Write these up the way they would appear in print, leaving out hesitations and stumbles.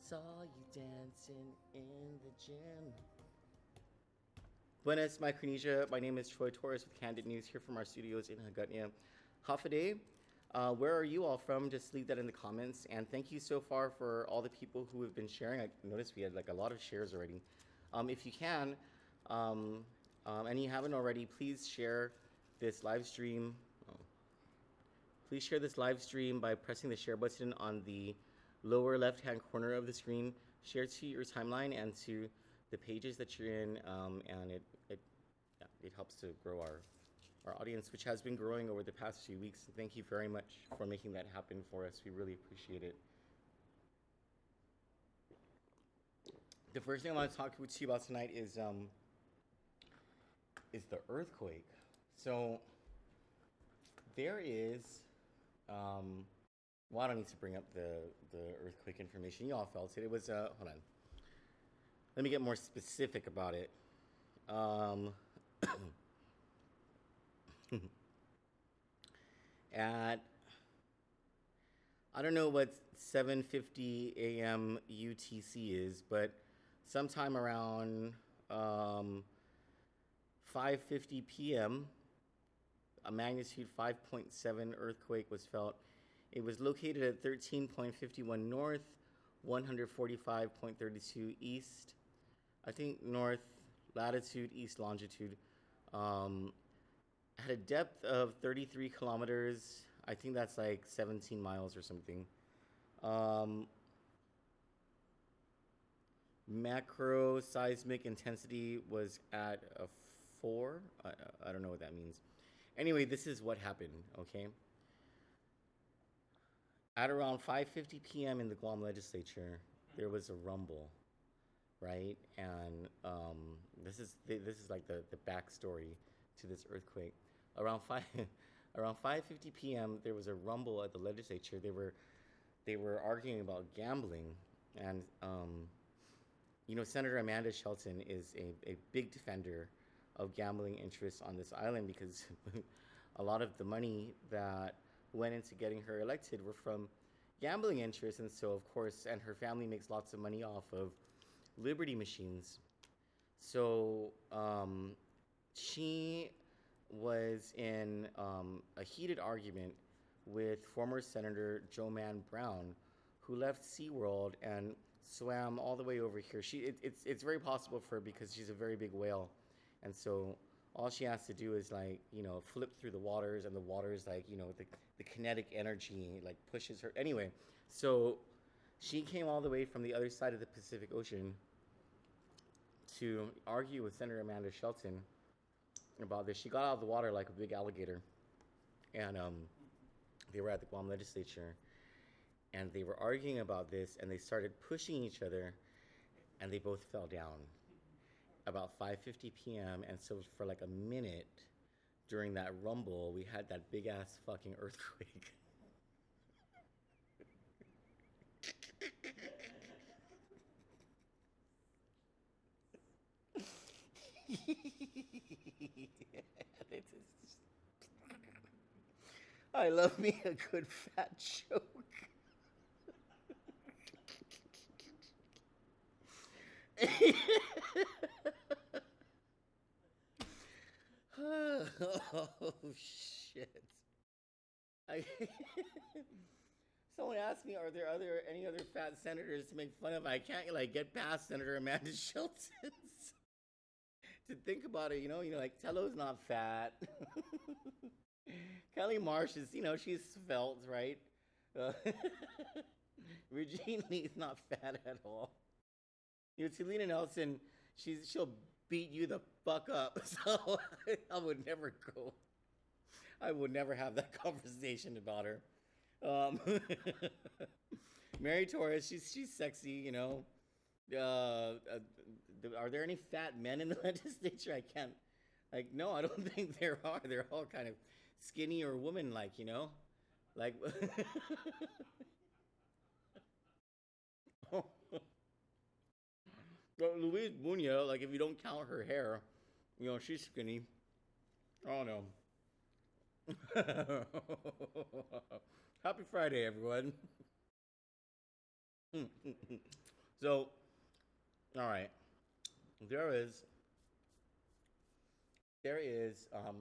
Saw you dancing in the gym. Buenas, Micronesia. My name is Troy Torres with Kandit News here from our studios in Hagutnia. Hafaday, where are you all from? Just leave that in the comments. And thank you so far for all the people who have been sharing. I noticed we had like a lot of shares already. If you can, and you haven't already, please share this live stream. Please share this live stream by pressing the share button on the lower left-hand corner of the screen. Share to your timeline and to the pages that you're in, and it helps to grow our audience, which has been growing over the past few weeks. Thank you very much for making that happen for us. We really appreciate it. The first thing I want to talk to you about tonight is the earthquake. So there is, well, I don't need to bring up the earthquake information. You all felt it. It was, hold on. Let me get more specific about it. At, I don't know what 7:50 a.m. UTC is, but sometime around 5:50 p.m., a magnitude 5.7 earthquake was felt. It was located at 13.51 north, 145.32 east. I think north latitude, east longitude. Had a depth of 33 kilometers. I think that's like 17 miles or something. Macro seismic intensity was at a 4. I don't know what that means. Anyway, this is what happened, okay? At around 5:50 p.m. in the Guam legislature, there was a rumble, right? And this is like the backstory to this earthquake. Around 5:50 p.m., there was a rumble at the legislature. They were arguing about gambling, and Senator Amanda Shelton is a big defender of gambling interests on this island because a lot of the money that went into getting her elected were from gambling interests, and so of course, and her family makes lots of money off of Liberty machines. So she was in a heated argument with former Senator Joe Mann Brown, who left SeaWorld and swam all the way over here. It's very possible for her because she's a very big whale, and so all she has to do is flip through the waters, and the waters the kinetic energy pushes her. Anyway, so she came all the way from the other side of the Pacific Ocean to argue with Senator Amanda Shelton about this. She got out of the water like a big alligator, and they were at the Guam legislature, and they were arguing about this, and they started pushing each other, and they both fell down about 5:50 p.m. And so for like a minute during that rumble, we had that big ass fucking earthquake. I love me a good fat joke. Oh shit! Someone asked me, "Are there any other fat senators to make fun of?" I can't get past Senator Amanda Shelton. To think about it, Tello's not fat. Kelly Marsh is, she's svelte, right? Regine Lee's not fat at all. Talina Nelson, she'll beat you the fuck up. So I would never go. I would never have that conversation about her. Mary Torres, she's sexy, are there any fat men in the legislature? I can't. No, I don't think there are. They're all kind of skinny or woman-like, Louise Bunya, if you don't count her hair, she's skinny. Oh no. Happy Friday, everyone. So, all right, there is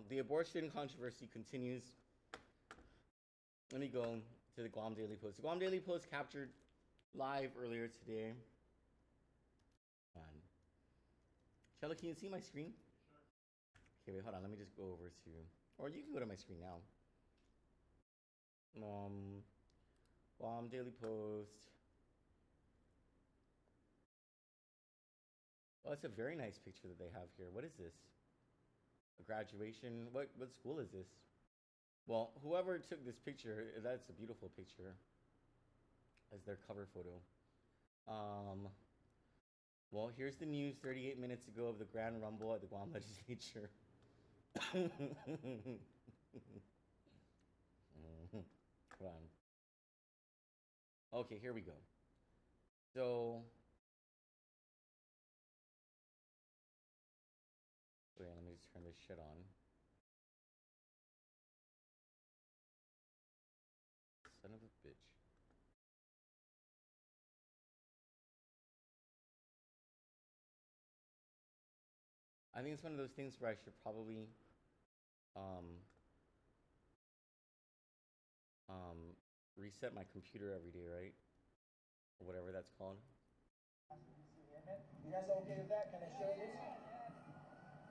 the abortion controversy continues. Let me go to the Guam Daily Post. The Guam Daily Post captured live earlier today. Man. Shelly, can you see my screen? Okay, wait, hold on. Let me just go over to, or you can go to my screen now. Guam Daily Post. Oh, it's a very nice picture that they have here. What is this? A graduation? What school is this? Well, whoever took this picture, that's a beautiful picture as their cover photo. Um, well, here's the news 38 minutes ago of the Grand Rumble at the Guam Legislature. Hold on. Okay, here we go. So, wait, let me just turn this shit on. Son of a bitch. I think it's one of those things where I should probably um, reset my computer every day, right? Or whatever that's called. You guys okay with that? Can I share this?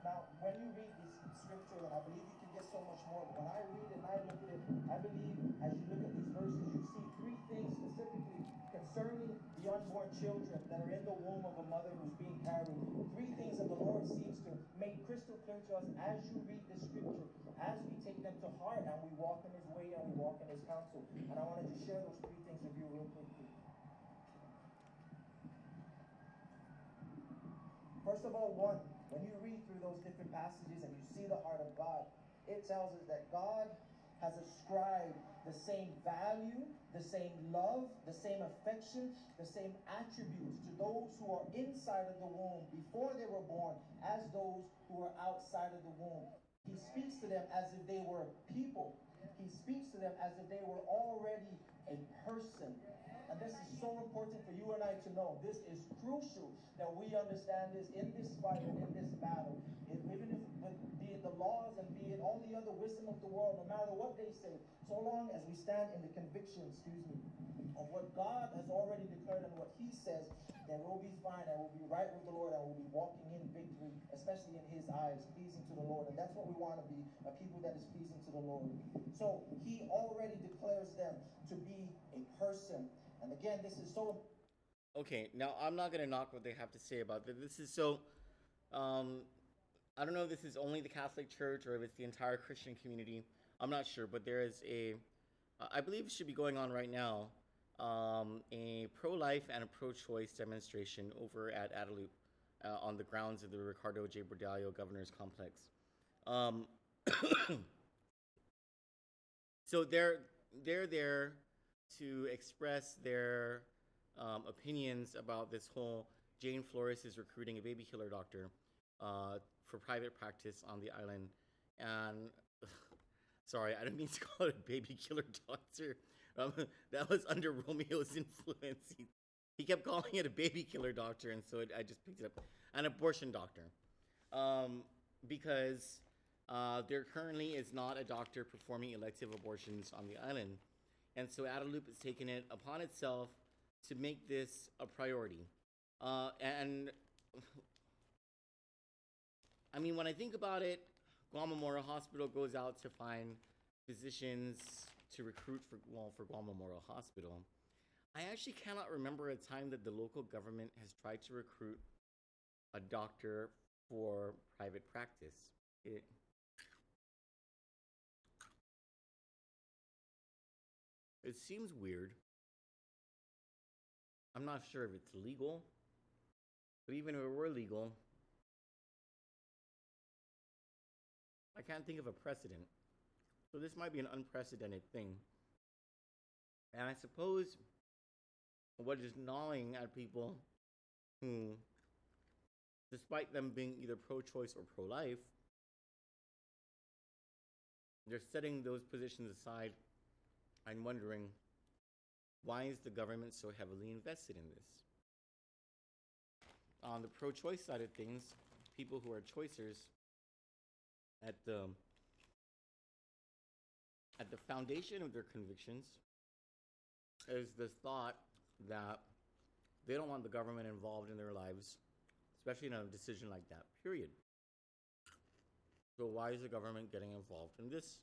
Now, when you read this scripture, and I believe you can get so much more, but when I read it and I look at it, I believe as you look at these verses, you see three things specifically concerning the unborn children that are in the womb of a mother who's being carried. Three things that the Lord seems to make crystal clear to us as you read this scripture, as we take them to heart and we walk in His way and we walk in His counsel. And I wanted to share those three things with you real quickly. First of all, one, when you read through those different passages and you see the heart of God, it tells us that God has ascribed the same value, the same love, the same affection, the same attributes to those who are inside of the womb before they were born as those who are outside of the womb. He speaks to them as if they were people. He speaks to them as if they were already a person. And this is so important for you and I to know. This is crucial that we understand this in this fight and in this battle. Even if, be it the laws and be it all the other wisdom of the world, no matter what they say, so long as we stand in the conviction, of what God has already declared and what He says, then we'll be fine and we'll be right with the Lord and we'll be walking in victory, especially in His eyes, pleasing to the Lord. And that's what we want to be, a people that is pleasing to the Lord. So He already declares them to be a person. And again, this is so. Okay, now I'm not gonna knock what they have to say about this. This is so. Um, I don't know if this is only the Catholic Church or if it's the entire Christian community. I'm not sure, but there is I believe it should be going on right now, a pro-life and a pro-choice demonstration over at Adelup on the grounds of the Ricardo J. Bordallo Governor's Complex. Um, so they're there to express their opinions about this whole Jane Flores is recruiting a baby killer doctor for private practice on the island. And sorry, I didn't mean to call it a baby killer doctor. That was under Romeo's influence. He kept calling it a baby killer doctor, and so I just picked it up. An abortion doctor. Because there currently is not a doctor performing elective abortions on the island. And so Adelup has taken it upon itself to make this a priority. And I mean, when I think about it, Guam Memorial Hospital goes out to find physicians to recruit for Guam Memorial Hospital. I actually cannot remember a time that the local government has tried to recruit a doctor for private practice. It seems weird. I'm not sure if it's legal, but even if it were legal, I can't think of a precedent. So this might be an unprecedented thing. And I suppose what is gnawing at people who, despite them being either pro-choice or pro-life, they're setting those positions aside and wondering, why is the government so heavily invested in this? on the pro-choice side of things, people who are choicers, at the foundation of their convictions is this thought that they don't want the government involved in their lives, especially in a decision like that, period. So why is the government getting involved in this?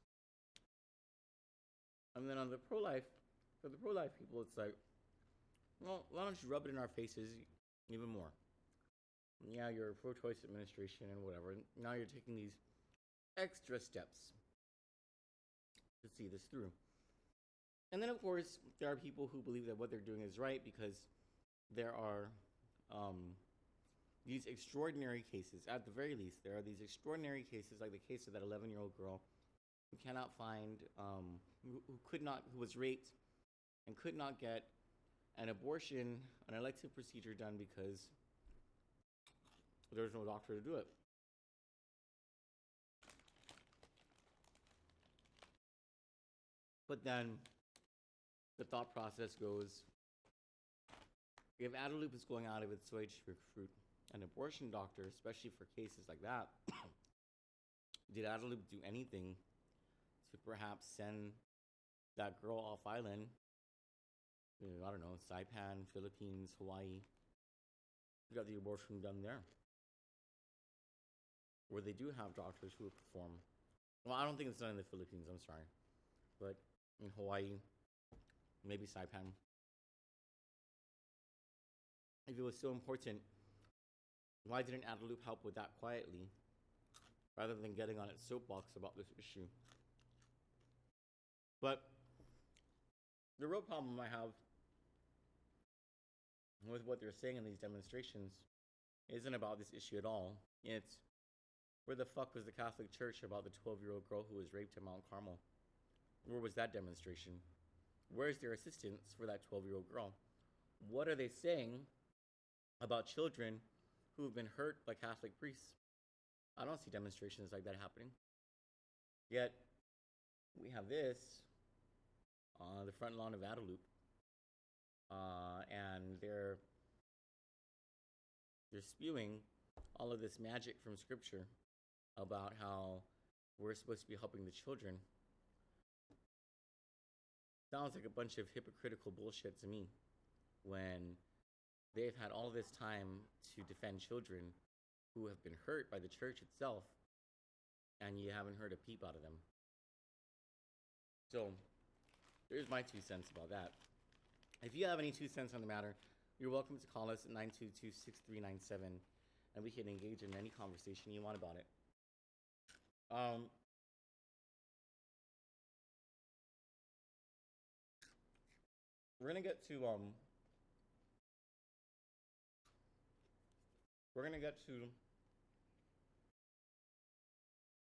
And then on the pro-life, for the pro-life people, it's like, well, why don't you rub it in our faces even more? Yeah, you're a pro-choice administration and whatever. Now you're taking these extra steps to see this through. And then, of course, there are people who believe that what they're doing is right because there are these extraordinary cases. At the very least, there are these extraordinary cases, like the case of that 11-year-old girl who cannot find, who was raped and could not get an abortion, an elective procedure done because there was no doctor to do it. But then the thought process goes, if Adeloop is going out of its way to recruit an abortion doctor, especially for cases like that, did Adeloop do anything to perhaps send that girl off island? I don't know, Saipan, Philippines, Hawaii. We got the abortion done there, where they do have doctors who would perform. Well, I don't think it's done in the Philippines, I'm sorry. But in Hawaii, maybe Saipan. If it was so important, why didn't Adeloop help with that quietly, rather than getting on its soapbox about this issue? But the real problem I have with what they're saying in these demonstrations isn't about this issue at all. It's, where the fuck was the Catholic Church about the 12-year-old girl who was raped at Mount Carmel? Where was that demonstration? Where's their assistance for that 12-year-old girl? What are they saying about children who have been hurt by Catholic priests? I don't see demonstrations like that happening. Yet, we have this on the front lawn of Adeloop. And they're spewing all of this magic from Scripture about how we're supposed to be helping the children. Sounds like a bunch of hypocritical bullshit to me, when they've had all this time to defend children who have been hurt by the church itself, and you haven't heard a peep out of them. So, there's my 2 cents about that. If you have any 2 cents on the matter, you're welcome to call us at 922-6397, and we can engage in any conversation you want about it. We're gonna get to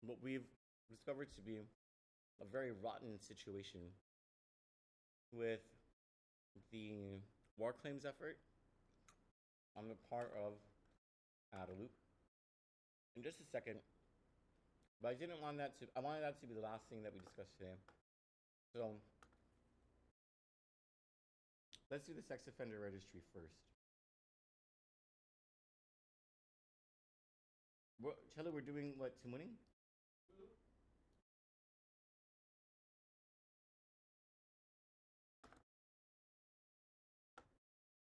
what we've discovered to be a very rotten situation with the war claims effort on the part of Adeloop in just a second. But I wanted that to be the last thing that we discussed today. So let's do the sex offender registry first. Chella, we're doing what, Tumuning?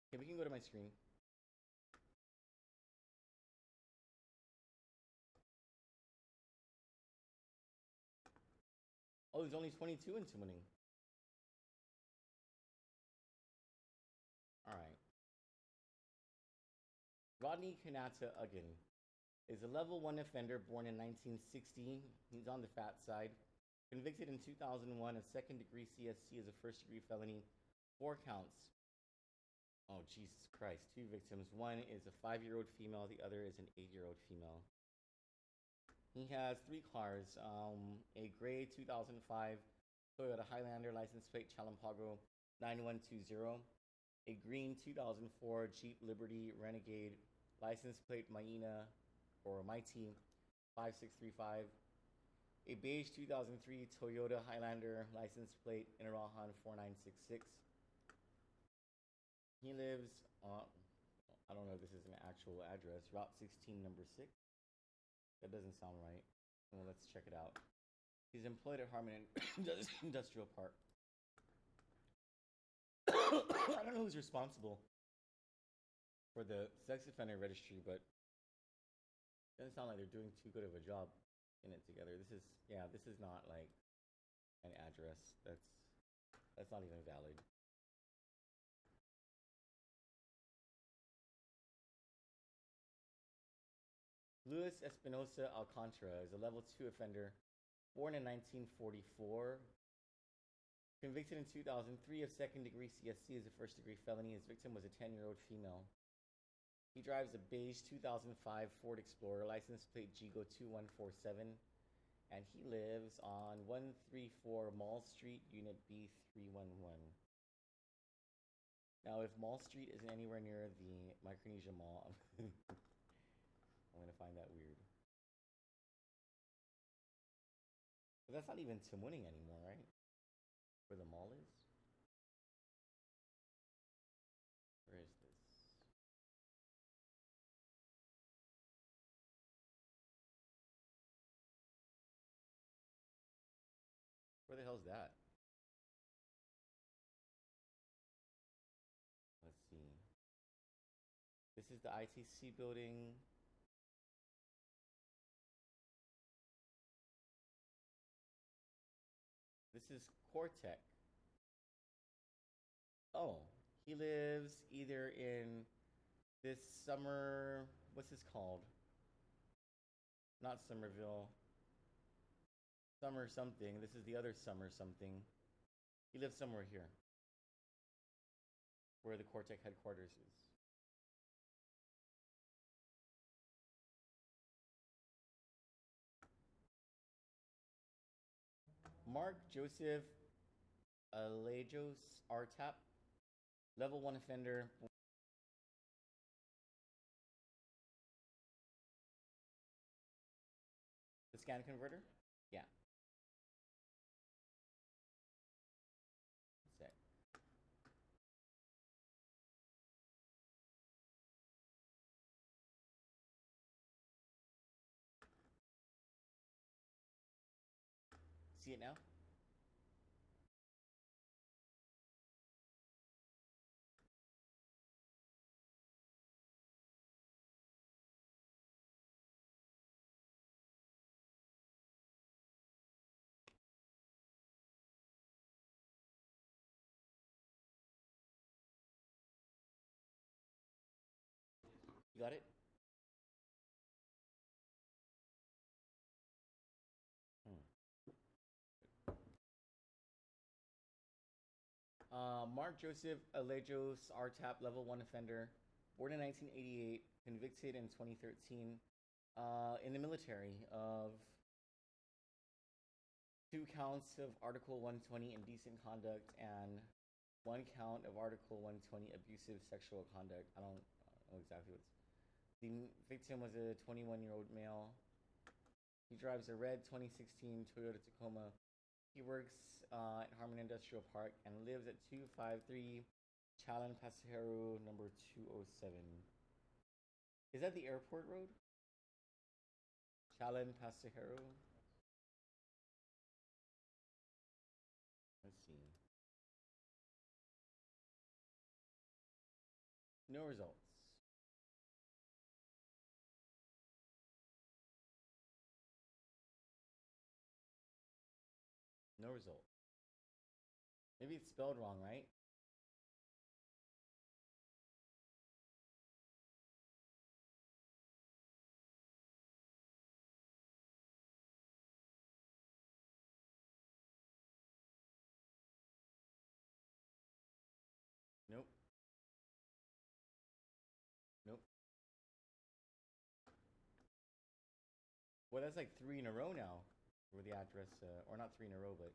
Okay, we can go to my screen. Oh, there's only 22 in Tumuning. All right. Rodney Kanata Uggan is a level 1 offender born in 1960. He's on the fat side. Convicted in 2001 of second-degree CSC as a first-degree felony. 4 counts. Oh, Jesus Christ. 2 victims. One is a 5-year-old female. The other is an 8-year-old female. He has 3 cars. A gray 2005 Toyota Highlander license plate Chalampago 9120. A green 2004 Jeep Liberty Renegade license plate Maina or Mighty 5635. A beige 2003 Toyota Highlander license plate Inarahan 4966. He lives I don't know if this is an actual address. Route 16, number 6. That doesn't sound right. Well, let's check it out. He's employed at Harmon Industrial Park. I don't know who's responsible for the sex offender registry, but it doesn't sound like they're doing too good of a job in it together. This is not like an address. That's not even valid. Luis Espinosa Alcantara is a level 2 offender, born in 1944. Convicted in 2003 of second degree CSC as a first degree felony. His victim was a 10-year-old female. He drives a beige 2005 Ford Explorer, license plate GGO2147, and he lives on 134 Mall Street, Unit B311. Now, if Mall Street isn't anywhere near the Micronesia Mall, I'm going to find that weird. But that's not even Tamuning anymore, right? Where the mall is? Where is this? Where the hell's that? Let's see. This is the ITC building. This is Cortec. Oh, he lives either in this summer. What's this called? Not Somerville. Summer something. This is the other summer something. He lives somewhere here, where the Cortec headquarters is. Mark Joseph Alejos Artap, level 1 offender. The scan converter? Yeah. Sec. See it now? You got it? Mark Joseph Alejos Artap, level 1 offender, born in 1988, convicted in 2013, in the military of 2 counts of Article 120 indecent conduct and 1 count of Article 120 abusive sexual conduct. I don't know exactly what's. The victim was a 21-year-old male. He drives a red 2016 Toyota Tacoma. He works at Harmon Industrial Park and lives at 253 Chalan Pasajero number 207. Is that the airport road? Chalan Pasajero? Let's see. No results. No result. Maybe it's spelled wrong, right? Nope. Nope. Well, that's like 3 in a row now. Where the address, or not 3 in a row, but.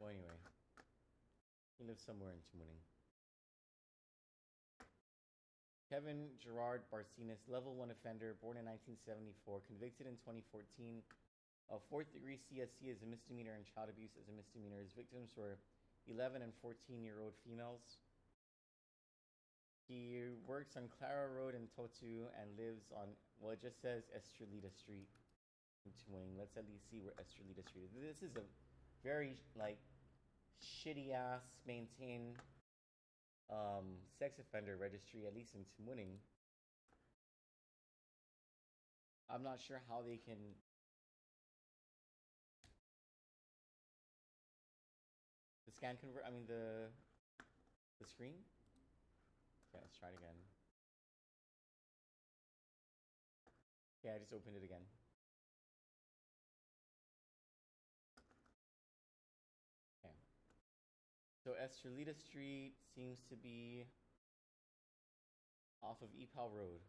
Well, anyway. He lives somewhere in Tamuning. Kevin Gerard Barcenas, level 1 offender, born in 1974, convicted in 2014 of 4th degree CSC as a misdemeanor and child abuse as a misdemeanor. His victims were 11 and 14-year-old females. He works on Clara Road in Totu and lives on, well, it just says Estrelita Street in Toowoomba. Let's at least see where Estrelita Street is. This is a very, like, shitty ass maintained sex offender registry, at least in Toowoomba. I'm not sure how they can. The scan convert. I mean the screen. Okay, let's try it again. Yeah, I just opened it again. Okay. So Estrelita Street seems to be off of Epal Road,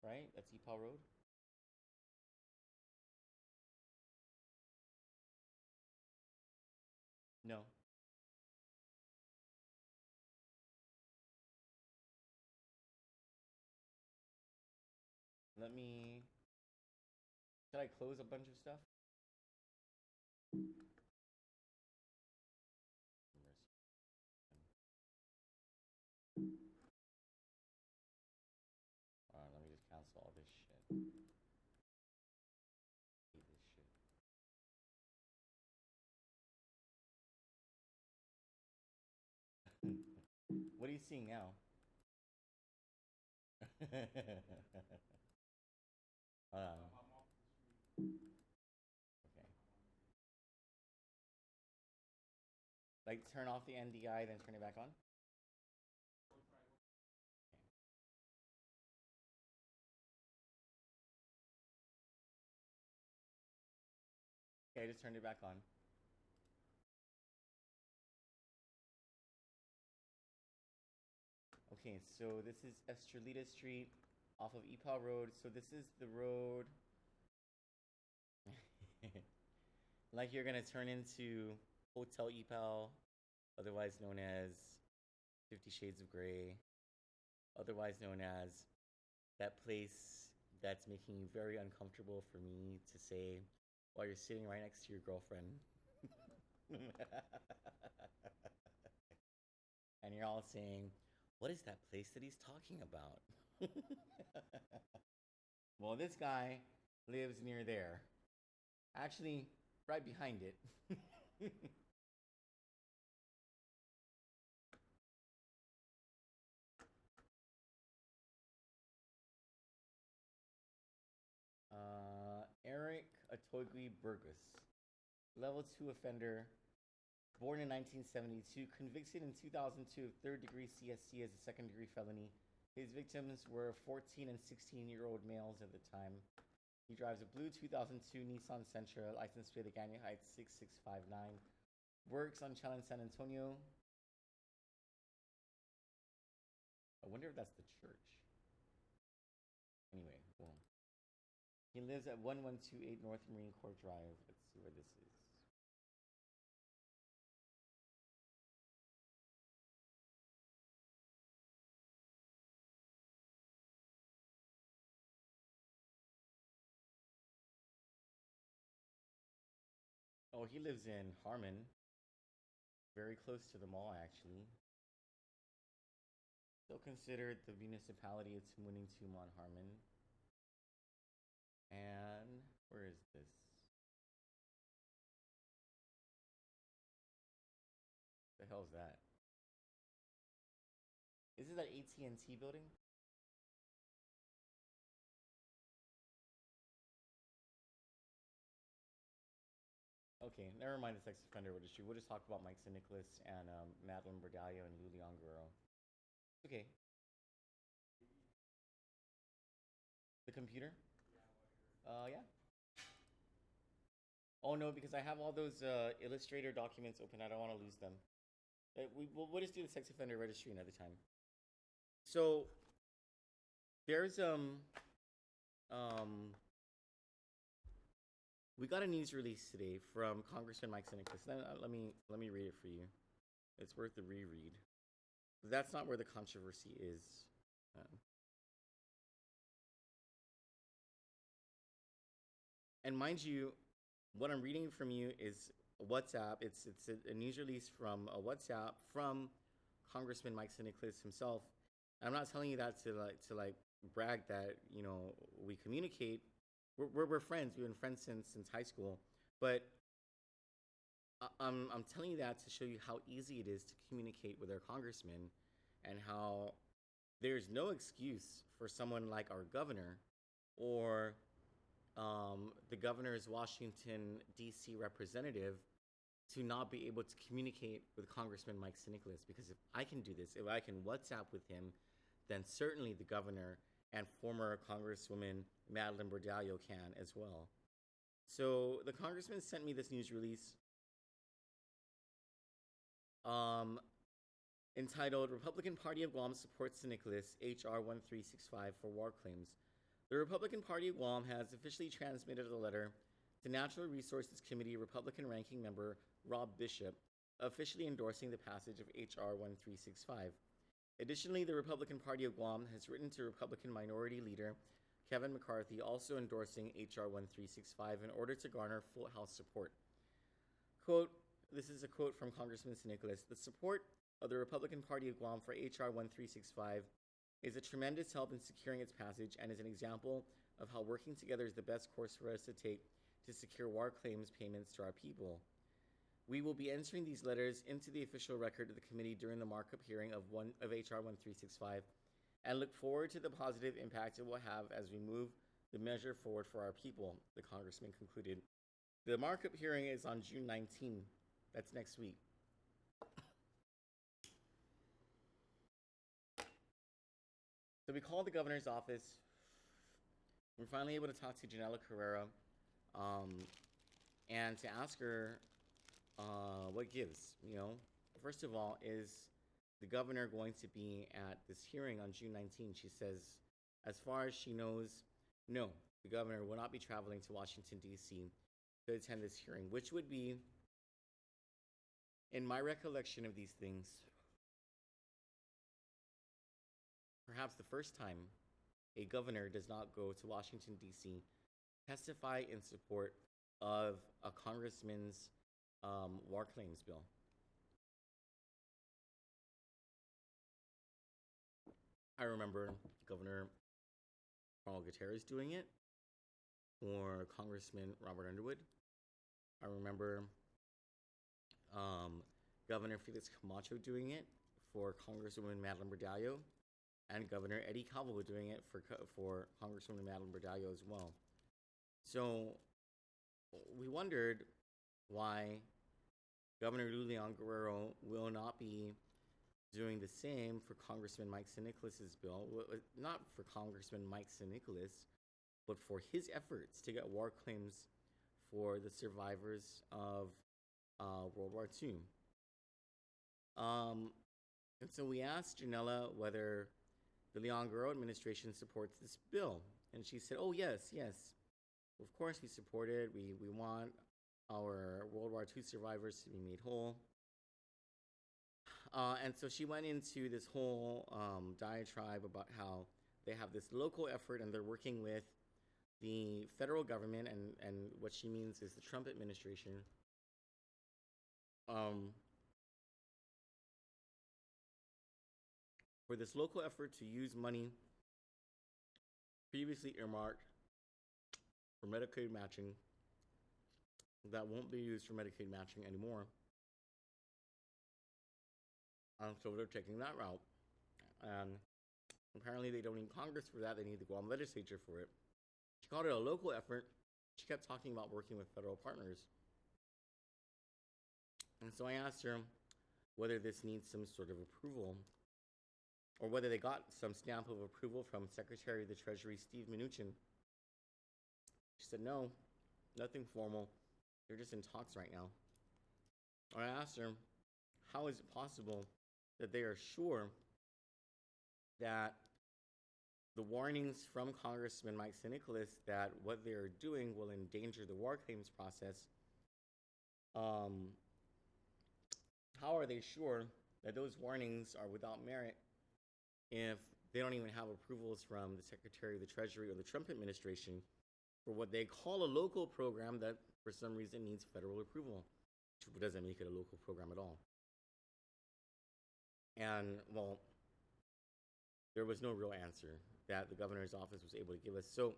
right? That's Epal Road. No. Let me. Should I close a bunch of stuff? Alright, let me just cancel all this shit. Hate this shit. What are you seeing now? Okay. Like turn off the NDI, then turn it back on? Okay, I just turned it back on. Okay, so this is Estrelita Street off of Epal Road. So this is the road. Like you're gonna turn into Hotel Epal, otherwise known as 50 Shades of Grey, otherwise known as that place that's making you very uncomfortable for me to say while you're sitting right next to your girlfriend. And you're all saying, what is that place that he's talking about? Well, this guy lives near there. Actually, right behind it. Eric Atogui Burgos, level 2 offender, born in 1972, convicted in 2002 of third-degree CSC as a second-degree felony. His victims were 14 and 16-year-old males at the time. He drives a blue 2002 Nissan Sentra, license plate Agani Heights 6659. Works on Challenge San Antonio. I wonder if that's the church. Anyway, well. He lives at 1128 North Marine Corps Drive. Let's see where this is. Oh, he lives in Harmon. Very close to the mall, actually. Still considered the municipality of Toowoomba on Harmon. And where is this? The hell is that? Is it that AT&T building? Okay, never mind the sex offender registry. We'll just talk about Mike St. Nicholas and Madeline Bordallo and Lulian Guerrero. Okay. The computer? Yeah. Oh no, because I have all those Illustrator documents open. I don't want to lose them. We'll just do the sex offender registry another time. So there's we got a news release today from Congressman Mike St. Nicholas. Let me read it for you. It's worth the reread. That's not where the controversy is. And mind you, what I'm reading from you is WhatsApp. It's a news release from a WhatsApp from Congressman Mike St. Nicholas himself, I'm not telling you that to brag that we communicate. We're friends. We've been friends since high school, but I'm telling you that to show you how easy it is to communicate with our congressman, and how there's no excuse for someone like our governor or the governor's Washington D.C. representative to not be able to communicate with Congressman Mike Nicholas. Because if I can do this, if I can WhatsApp with him, then certainly the governor and former Congresswoman Madeline Bordallo can as well. So the congressman sent me this news release entitled Republican Party of Guam Supports Nicholas, H.R. 1365 for War Claims. The Republican Party of Guam has officially transmitted a letter to Natural Resources Committee Republican Ranking Member Rob Bishop, officially endorsing the passage of H.R. 1365. Additionally, the Republican Party of Guam has written to Republican Minority Leader Kevin McCarthy, also endorsing H.R. 1365 in order to garner full House support. Quote, this is a quote from Congressman Nicholas. The support of the Republican Party of Guam for H.R. 1365 is a tremendous help in securing its passage and is an example of how working together is the best course for us to take to secure war claims payments to our people. We will be entering these letters into the official record of the committee during the markup hearing of H.R. 1365 and look forward to the positive impact it will have as we move the measure forward for our people, the congressman concluded. The markup hearing is on June 19. That's next week. So we called the governor's office. We're finally able to talk to Janela Carrera and to ask her what gives. First of all, is the governor going to be at this hearing on June 19? She says, as far as she knows, no, the governor will not be traveling to Washington, D.C. to attend this hearing, which would be, in my recollection of these things, perhaps the first time a governor does not go to Washington, D.C., testify in support of a congressman's war claims bill. I remember Governor Carl Gutierrez doing it, or Congressman Robert Underwood. I remember Governor Felix Camacho doing it for Congresswoman Madeline Bordallo, and Governor Eddie Calvo doing it for Congresswoman Madeline Bordallo as well. So we wondered why Governor Lulian Guerrero will not be doing the same for Congressman Mike Nicholas's bill. Not for Congressman Mike Nicholas, but for his efforts to get war claims for the survivors of World War II. And so we asked Janela whether the Leon Guerrero administration supports this bill. And she said, oh, yes. Of course we support it. We want our World War II survivors to be made whole. And so she went into this whole diatribe about how they have this local effort and they're working with the federal government, and what she means is the Trump administration, for this local effort to use money previously earmarked for Medicaid matching that won't be used for Medicaid matching anymore. So they're taking that route. And apparently they don't need Congress for that. They need the Guam legislature for it. She called it a local effort. She kept talking about working with federal partners. And so I asked her whether this needs some sort of approval, or whether they got some stamp of approval from Secretary of the Treasury Steve Mnuchin. She said, no, nothing formal. They're just in talks right now. I asked her, how is it possible that they are sure that the warnings from Congressman Mike Nicholas that what they're doing will endanger the war claims process? How are they sure that those warnings are without merit if they don't even have approvals from the Secretary of the Treasury or the Trump administration for what they call a local program that for some reason needs federal approval, which doesn't make it a local program at all? And, well, there was no real answer that the governor's office was able to give us. So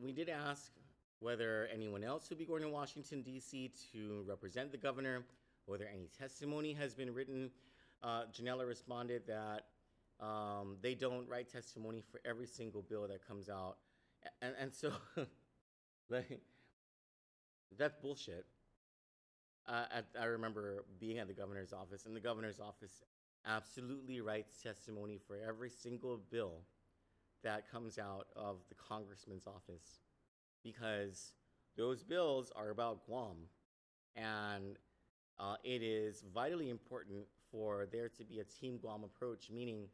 we did ask whether anyone else would be going to Washington, D.C. to represent the governor, whether any testimony has been written. Janella responded that they don't write testimony for every single bill that comes out. And so, like, that's bullshit. I remember being at the governor's office, and the governor's office absolutely writes testimony for every single bill that comes out of the congressman's office, because those bills are about Guam, and it is vitally important for there to be a Team Guam approach, meaning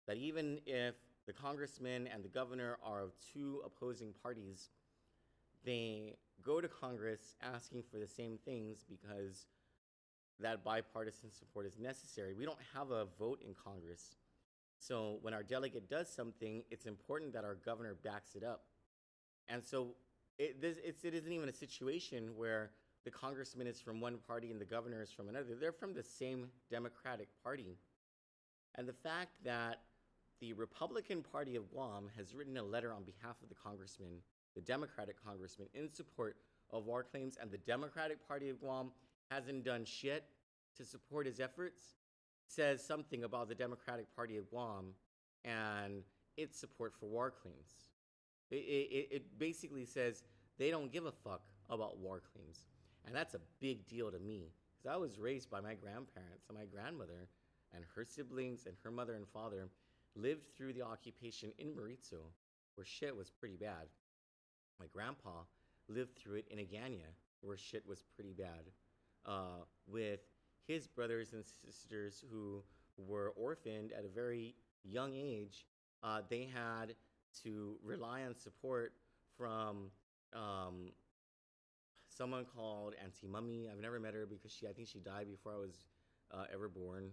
that even if the congressman and the governor are of two opposing parties, they go to Congress asking for the same things because that bipartisan support is necessary. We don't have a vote in Congress. So when our delegate does something, it's important that our governor backs it up. And so it isn't even a situation where the congressman is from one party and the governor is from another. They're from the same Democratic Party. And the fact that the Republican Party of Guam has written a letter on behalf of the congressman, the Democratic congressman, in support of war claims, and the Democratic Party of Guam hasn't done shit to support his efforts, says something about the Democratic Party of Guam and its support for war claims. It basically says they don't give a fuck about war claims. And that's a big deal to me, because I was raised by my grandparents, and my grandmother and her siblings and her mother and father lived through the occupation in Maritzo, where shit was pretty bad. My grandpa lived through it in Agania, where shit was pretty bad, with his brothers and sisters who were orphaned at a very young age. They had to rely on support from someone called Auntie Mummy. I've never met her because I think she died before I was ever born.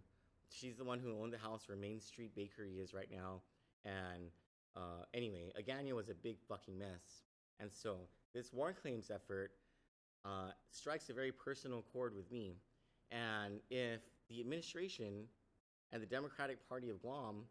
She's the one who owned the house where Main Street Bakery is right now. And anyway, Agania was a big fucking mess. And so this war claims effort strikes a very personal chord with me. And if the administration and the Democratic Party of Guam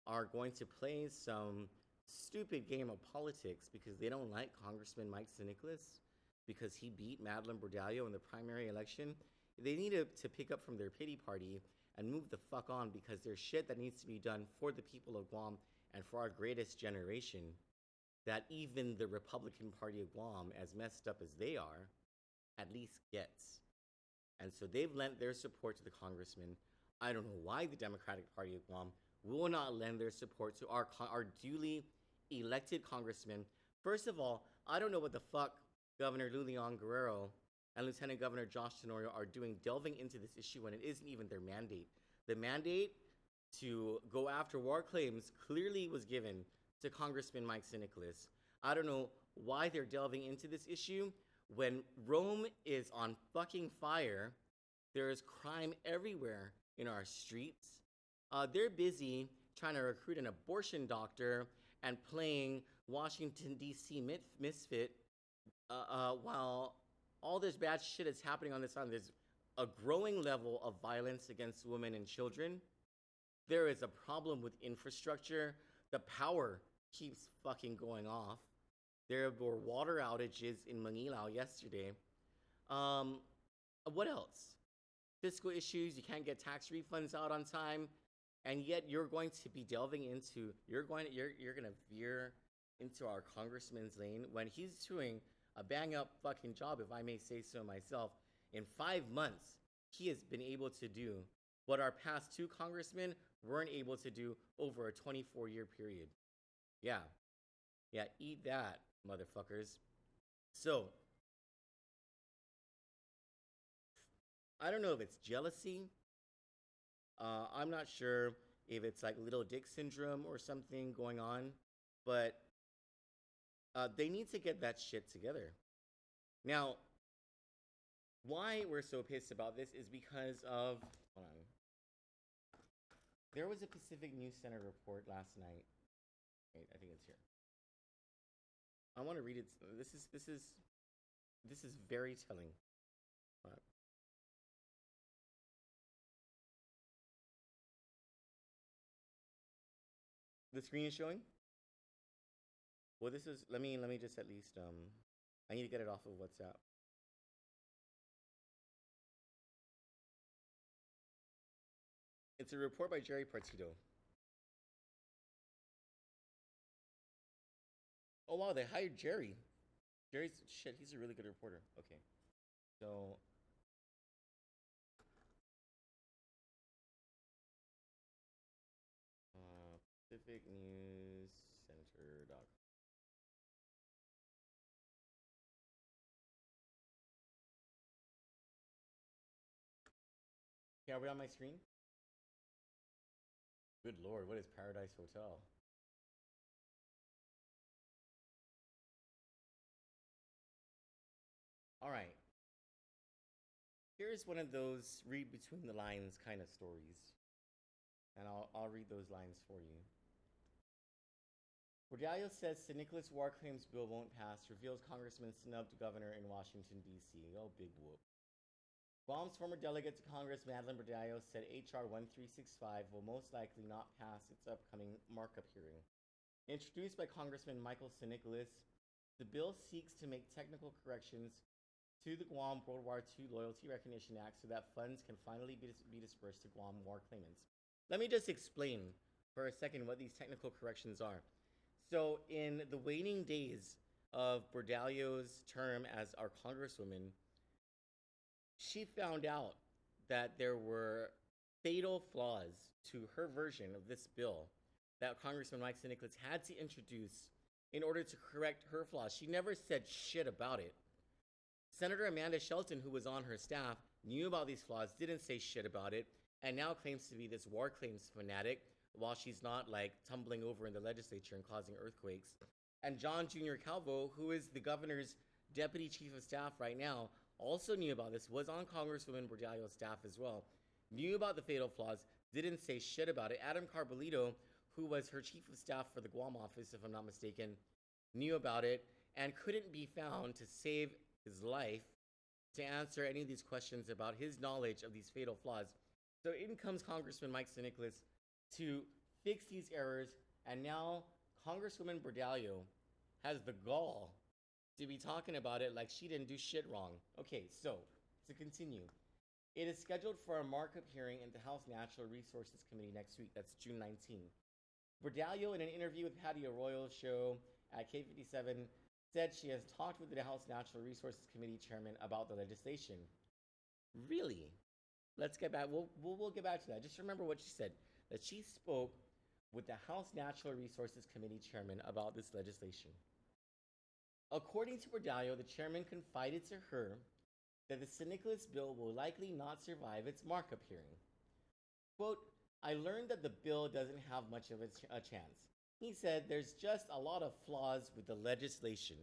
are going to play some stupid game of politics because they don't like Congressman Mike Nicholas because he beat Madeline Bordallo in the primary election, they need to pick up from their pity party and move the fuck on, because there's shit that needs to be done for the people of Guam and for our greatest generation that even the Republican Party of Guam, as messed up as they are, at least gets. And so they've lent their support to the congressman. I don't know why the Democratic Party of Guam will not lend their support to our duly elected congressman. First of all, I don't know what the fuck Governor Lulian Guerrero and Lieutenant Governor Josh Tenorio are doing delving into this issue when it isn't even their mandate. The mandate to go after war claims clearly was given to Congressman Mike Nicholas. I don't know why they're delving into this issue when Rome is on fucking fire. There is crime everywhere in our streets. They're busy trying to recruit an abortion doctor and playing Washington, D.C. misfit while all this bad shit is happening on this island. There's a growing level of violence against women and children. There is a problem with infrastructure. The power keeps fucking going off. There were water outages in Manilao yesterday. What else? Fiscal issues. You can't get tax refunds out on time, and yet you're going to be delving into. You're going to veer into our congressman's lane when he's doing a bang up fucking job, if I may say so myself. In 5 months, he has been able to do what our past two congressmen weren't able to do over a 24-year period. Yeah, eat that, motherfuckers. So, I don't know if it's jealousy. I'm not sure if it's like little dick syndrome or something going on, but they need to get that shit together. Now, why we're so pissed about this is because of, hold on. There was a Pacific News Center report last night. Wait, I think it's here. I want to read it. This is very telling. The screen is showing? Well, this is, let me just at least, I need to get it off of WhatsApp. It's a report by Jerry Partito. Oh wow, they hired Jerry. Jerry's, shit, he's a really good reporter. Okay. So, PacificNewsCenter.com. Okay, are we on my screen? Good lord, what is Paradise Hotel? All right. Here's one of those read between the lines kind of stories. And I'll read those lines for you. Bordallo says St. Nicholas war claims bill won't pass, reveals Congressman snubbed governor in Washington, D.C. Oh, big whoop. Guam's former delegate to Congress, Madeline Bordallo, said H.R. 1365 will most likely not pass its upcoming markup hearing. Introduced by Congressman Michael St. Nicholas, the bill seeks to make technical corrections to the Guam World War II Loyalty Recognition Act so that funds can finally be dispersed to Guam war claimants. Let me just explain for a second what these technical corrections are. So, in the waning days of Bordallo's term as our congresswoman, she found out that there were fatal flaws to her version of this bill that Congressman Mike St. Nicholas had to introduce in order to correct her flaws. She never said shit about it. Senator Amanda Shelton, who was on her staff, knew about these flaws, didn't say shit about it, and now claims to be this war claims fanatic while she's not like tumbling over in the legislature and causing earthquakes. And John Jr. Calvo, who is the governor's deputy chief of staff right now, also knew about this, was on Congresswoman Bordallo's staff as well, knew about the fatal flaws, didn't say shit about it. Adam Carbolito, who was her chief of staff for the Guam office, if I'm not mistaken, knew about it and couldn't be found to save his life to answer any of these questions about his knowledge of these fatal flaws. So in comes Congressman Mike St. Nicholas to fix these errors, and now Congresswoman Bordallo has the gall to be talking about it like she didn't do shit wrong. Okay, so to continue, it is scheduled for a markup hearing in the House Natural Resources Committee next week. That's June 19th. Bordallo, in an interview with Patty Arroyo's show at K57, said she has talked with the House Natural Resources Committee chairman about the legislation. Really? Let's get back. We'll get back to that. Just remember what she said, that she spoke with the House Natural Resources Committee chairman about this legislation. According to Bordallo, the chairman confided to her that the St. Nicholas bill will likely not survive its markup hearing. Quote, I learned that the bill doesn't have much of a chance. He said there's just a lot of flaws with the legislation,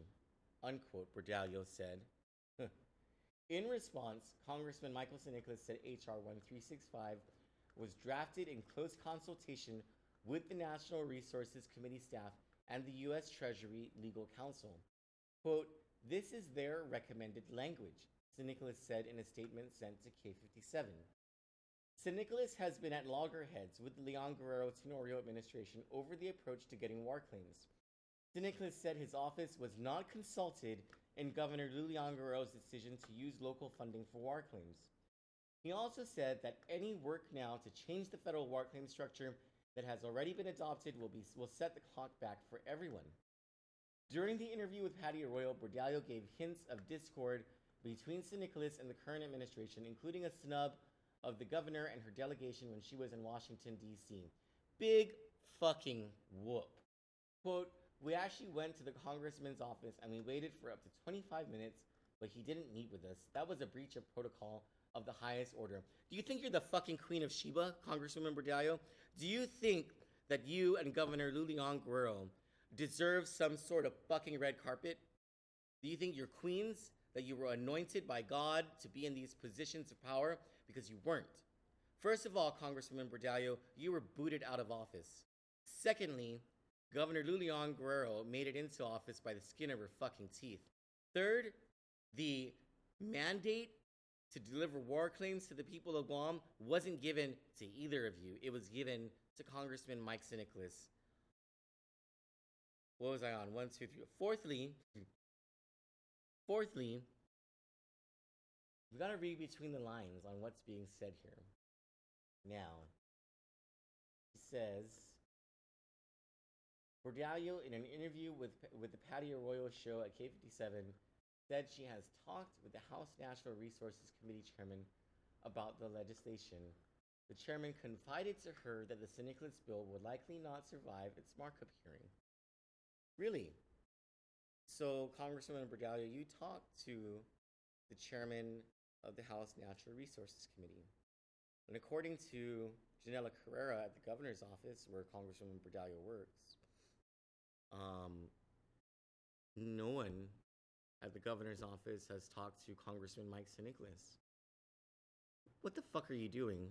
unquote, Bordallo said. In response, Congressman Michael St. Nicholas said H.R. 1365 was drafted in close consultation with the National Resources Committee staff and the U.S. Treasury Legal Counsel. Quote, this is their recommended language, St. Nicholas said in a statement sent to K57. St. Nicholas has been at loggerheads with the Leon Guerrero Tenorio administration over the approach to getting war claims. St. Nicholas said his office was not consulted in Governor Leon Guerrero's decision to use local funding for war claims. He also said that any work now to change the federal war claim structure that has already been adopted will set the clock back for everyone. During the interview with Patty Arroyo, Bordallo gave hints of discord between St. Nicholas and the current administration, including a snub of the governor and her delegation when she was in Washington, D.C. Big fucking whoop. Quote, we actually went to the congressman's office and we waited for up to 25 minutes, but he didn't meet with us. That was a breach of protocol of the highest order. Do you think you're the fucking Queen of Sheba, Congresswoman Bordallo? Do you think that you and Governor Leon Guerrero deserve some sort of fucking red carpet? Do you think you're queens, that you were anointed by God to be in these positions of power? Because you weren't. First of all, Congresswoman Bordallo, you were booted out of office. Secondly, Governor Leon Guerrero made it into office by the skin of her fucking teeth. Third, the mandate to deliver war claims to the people of Guam wasn't given to either of you. It was given to Congressman Mike St. Nicholas. what was I on? 1, 2, 3. Fourthly, we gotta read between the lines on what's being said here. Now, he says, Bordallo, in an interview with the Patio Royal show at K57, said she has talked with the House Natural Resources Committee chairman about the legislation. The chairman confided to her that the St. Nicholas bill would likely not survive its markup hearing. Really? So, Congresswoman Bordallo, you talked to the chairman of the House Natural Resources Committee. And according to Janela Carrera at the governor's office, where Congresswoman Bordallo works, no one at the governor's office has talked to Congressman Mike St. Nicholas. What the fuck are you doing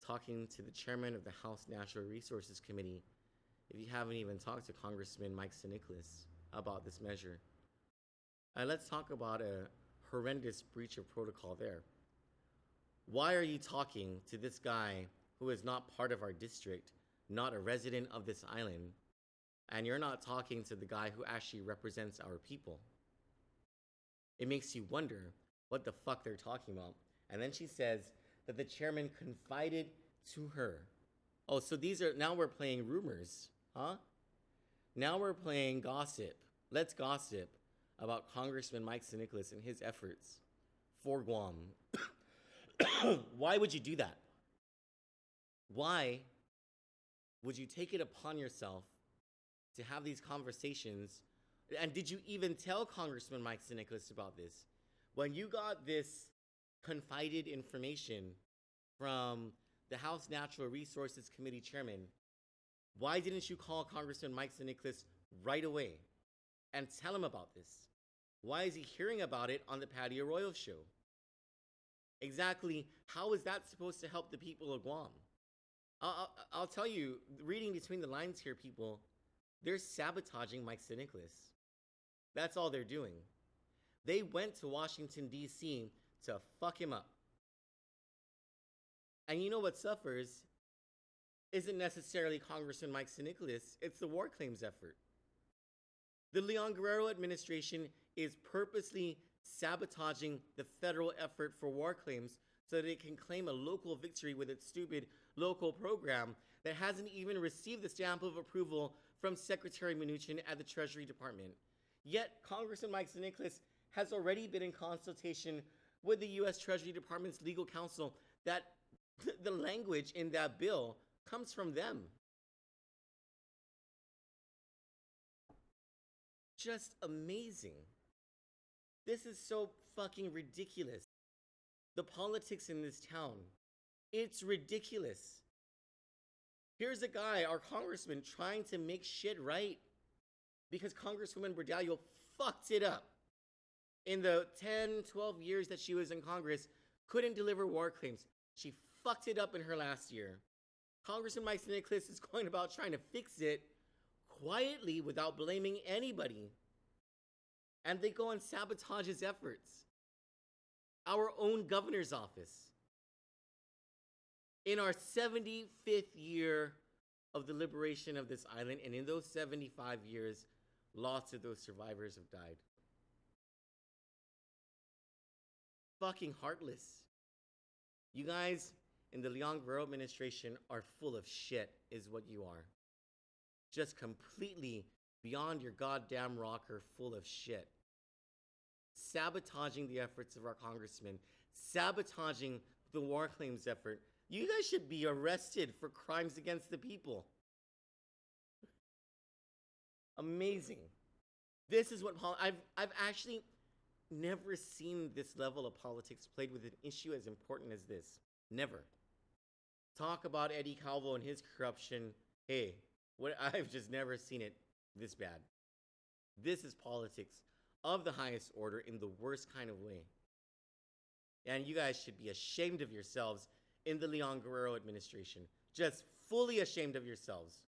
talking to the chairman of the House Natural Resources Committee if you haven't even talked to Congressman Mike St. Nicholas about this measure? And let's talk about a horrendous breach of protocol there. Why are you talking to this guy who is not part of our district, not a resident of this island, and you're not talking to the guy who actually represents our people? It makes you wonder what the fuck they're talking about. And then she says that the chairman confided to her. Oh, so now we're playing rumors, huh? Now we're playing gossip. Let's gossip about Congressman Mike St. Nicholas and his efforts for Guam. Why would you do that? Why would you take it upon yourself to have these conversations? And did you even tell Congressman Mike St. Nicholas about this? When you got this confided information from the House Natural Resources Committee chairman, why didn't you call Congressman Mike St. Nicholas right away and tell him about this? Why is he hearing about it on the Patio Royal show? Exactly, how is that supposed to help the people of Guam? I'll tell you, reading between the lines here, people, they're sabotaging Mike St. Nicholas. That's all they're doing. They went to Washington, D.C. to fuck him up. And you know what suffers isn't necessarily Congressman Mike St. Nicholas, it's the war claims effort. The Leon Guerrero administration is purposely sabotaging the federal effort for war claims so that it can claim a local victory with its stupid local program that hasn't even received the stamp of approval from Secretary Mnuchin at the Treasury Department. Yet, Congressman Mike St. Nicholas has already been in consultation with the U.S. Treasury Department's legal counsel that the language in that bill comes from them. Just amazing. This is so fucking ridiculous. The politics in this town, it's ridiculous. Here's a guy, our congressman, trying to make shit right because Congresswoman Bordallo fucked it up. In the 10, 12 years that she was in Congress, couldn't deliver war claims. She fucked it up in her last year. Congressman Mike St. Nicholas is going about trying to fix it quietly without blaming anybody. And they go and sabotage his efforts. Our own governor's office. In our 75th year of the liberation of this island, and in those 75 years, lots of those survivors have died. Fucking heartless. You guys in the Leon Guerrero administration are full of shit, is what you are. Just completely beyond your goddamn rocker, full of shit. Sabotaging the efforts of our congressman, sabotaging the war claims effort. You guys should be arrested for crimes against the people. Amazing. This is what I've actually never seen this level of politics played with an issue as important as this. Never. Talk about Eddie Calvo and his corruption. Hey, I've just never seen it this bad. This is politics of the highest order in the worst kind of way. And you guys should be ashamed of yourselves in the Leon Guerrero administration. Just fully ashamed of yourselves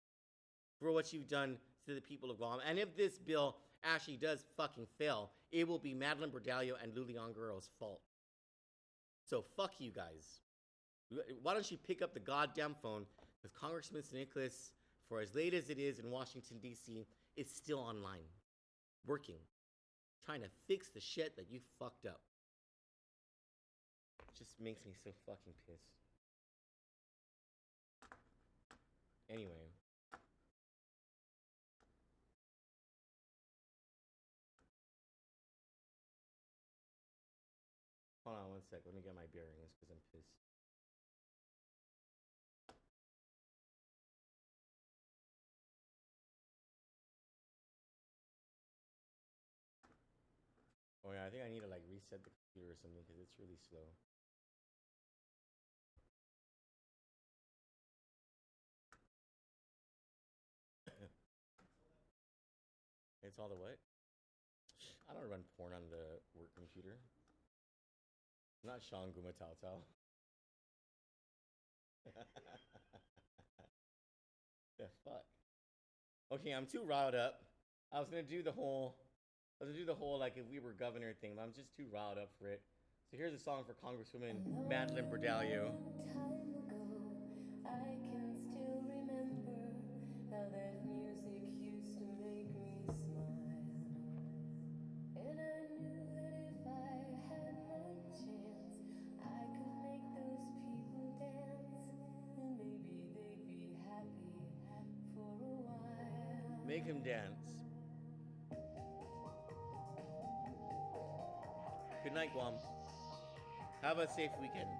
for what you've done to the people of Guam. And if this bill actually does fucking fail, it will be Madeline Bordallo and Lou Leon Guerrero's fault. So fuck you guys. Why don't you pick up the goddamn phone with Congressman St. Nicholas, for as late as it is in Washington, D.C., is still online, working, trying to fix the shit that you fucked up. It just makes me so fucking pissed. Anyway. Hold on one sec. Let me get my bearings because I'm pissed. Oh yeah, I think I need to like reset the computer or something because it's really slow. It's all the what? I don't run porn on the work computer. I'm not Sean Guma Tao Tao. The fuck? Okay, I'm too riled up. I was gonna do the whole like if we were governor thing, but I'm just too riled up for it. So here's a song for Congresswoman Madeline Bordallo. I can still remember how that music used to make me smile. And I knew that if I had my chance, I could make those people dance. And maybe they'd be happy for a while. Make him dance. Good night, Guam. Have a safe weekend.